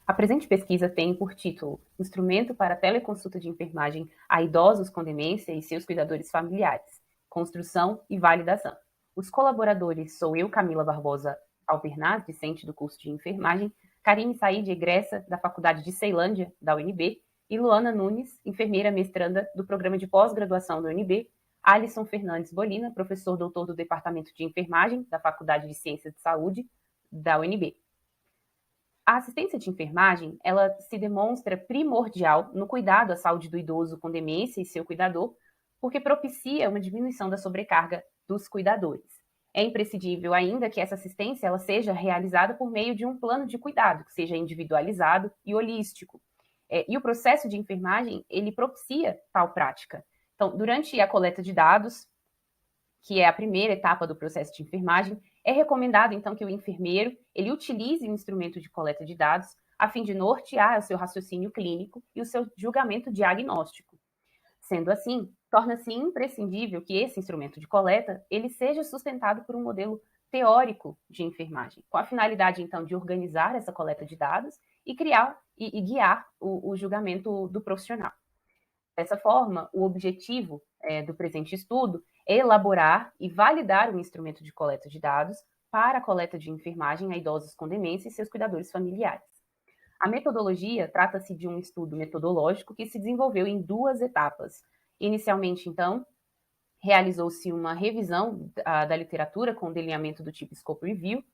A presente pesquisa tem por título Instrumento para teleconsulta de enfermagem a idosos com demência e seus cuidadores familiares, construção e validação. Os colaboradores sou eu, Camila Barbosa Albernaz, discente do curso de enfermagem, Karine Said, egressa da Faculdade de Ceilândia, da UNB, e Luana Nunes, enfermeira mestranda do programa de pós-graduação da UNB, Alisson Fernandes Bolina, professor doutor do Departamento de Enfermagem da Faculdade de Ciências de Saúde da UNB. A assistência de enfermagem, ela se demonstra primordial no cuidado à saúde do idoso com demência e seu cuidador, porque propicia uma diminuição da sobrecarga dos cuidadores. É imprescindível ainda que essa assistência ela seja realizada por meio de um plano de cuidado, que seja individualizado e holístico. E o processo de enfermagem, ele propicia tal prática. Então, durante a coleta de dados, que é a primeira etapa do processo de enfermagem, é recomendado, então, que o enfermeiro ele utilize o instrumento de coleta de dados a fim de nortear o seu raciocínio clínico e o seu julgamento diagnóstico. Sendo assim, torna-se imprescindível que esse instrumento de coleta ele seja sustentado por um modelo teórico de enfermagem, com a finalidade, então, de organizar essa coleta de dados e criar e guiar o julgamento do profissional. Dessa forma, o objetivo do presente estudo é elaborar e validar um instrumento de coleta de dados para a coleta de enfermagem a idosos com demência e seus cuidadores familiares. A metodologia trata-se de um estudo metodológico que se desenvolveu em 2 etapas. Inicialmente, então, realizou-se uma revisão da literatura com delineamento do tipo Scope Review,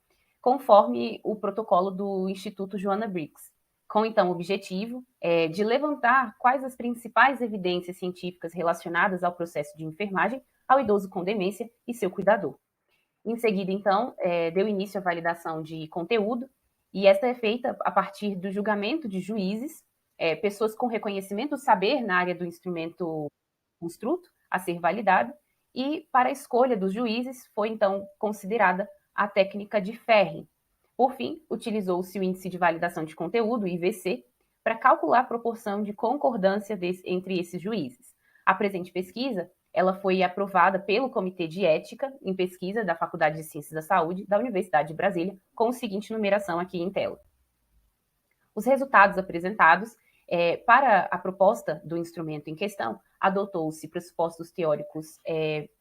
conforme o protocolo do Instituto Joanna Briggs, com, então, o objetivo de levantar quais as principais evidências científicas relacionadas ao processo de enfermagem ao idoso com demência e seu cuidador. Em seguida, então, deu início à validação de conteúdo, e esta é feita a partir do julgamento de juízes, pessoas com reconhecimento do saber na área do instrumento construto a ser validado, e para a escolha dos juízes foi, então, considerada a técnica de Ferrin. Por fim, utilizou-se o Índice de Validação de Conteúdo, IVC, para calcular a proporção de concordância entre esses juízes. A presente pesquisa ela foi aprovada pelo Comitê de Ética em Pesquisa da Faculdade de Ciências da Saúde da Universidade de Brasília, com a seguinte numeração aqui em tela. Os resultados apresentados para a proposta do instrumento em questão, adotou-se pressupostos teóricos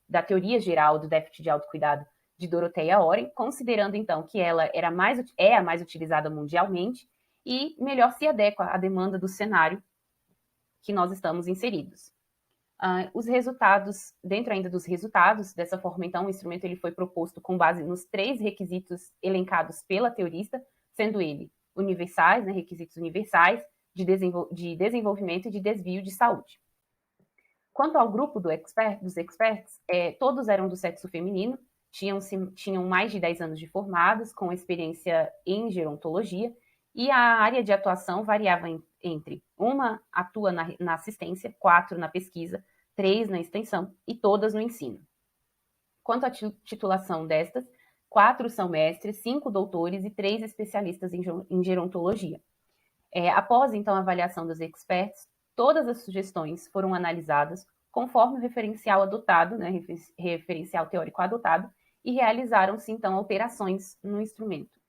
da teoria geral do déficit de autocuidado de Dorothea Oren, considerando então que ela é a mais utilizada mundialmente e melhor se adequa à demanda do cenário que nós estamos inseridos. Os resultados, dentro ainda dos resultados, dessa forma, então, o instrumento ele foi proposto com base nos 3 requisitos elencados pela teorista, sendo ele universais, né, requisitos universais, de desenvolvimento e de desvio de saúde. Quanto ao grupo dos experts, todos eram do sexo feminino, tinham mais de 10 anos de formados, com experiência em gerontologia, e a área de atuação variava entre uma atua na assistência, 4 na pesquisa, 3 na extensão e todas no ensino. Quanto à titulação destas, 4 são mestres, 5 doutores e 3 especialistas em gerontologia. Após, então, a avaliação dos experts, todas as sugestões foram analisadas conforme o referencial adotado, né, referencial teórico adotado, e realizaram-se, então, alterações no instrumento.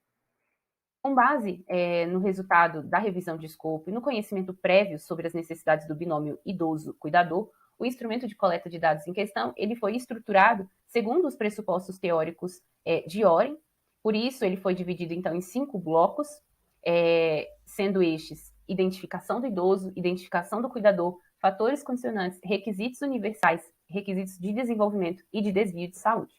Com base no resultado da revisão de escopo e no conhecimento prévio sobre as necessidades do binômio idoso-cuidador, o instrumento de coleta de dados em questão ele foi estruturado segundo os pressupostos teóricos de Oren, por isso ele foi dividido então em 5 blocos, sendo estes identificação do idoso, identificação do cuidador, fatores condicionantes, requisitos universais, requisitos de desenvolvimento e de desvio de saúde.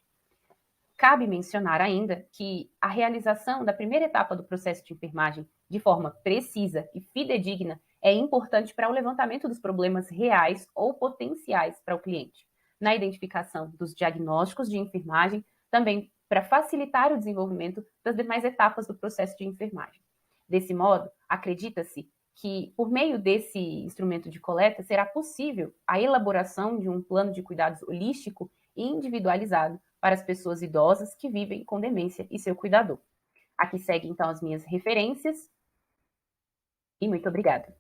Cabe mencionar ainda que a realização da primeira etapa do processo de enfermagem de forma precisa e fidedigna é importante para o levantamento dos problemas reais ou potenciais para o cliente, na identificação dos diagnósticos de enfermagem, também para facilitar o desenvolvimento das demais etapas do processo de enfermagem. Desse modo, acredita-se que, por meio desse instrumento de coleta, será possível a elaboração de um plano de cuidados holístico e individualizado para as pessoas idosas que vivem com demência e seu cuidador. Aqui segue, então, as minhas referências. E muito obrigada.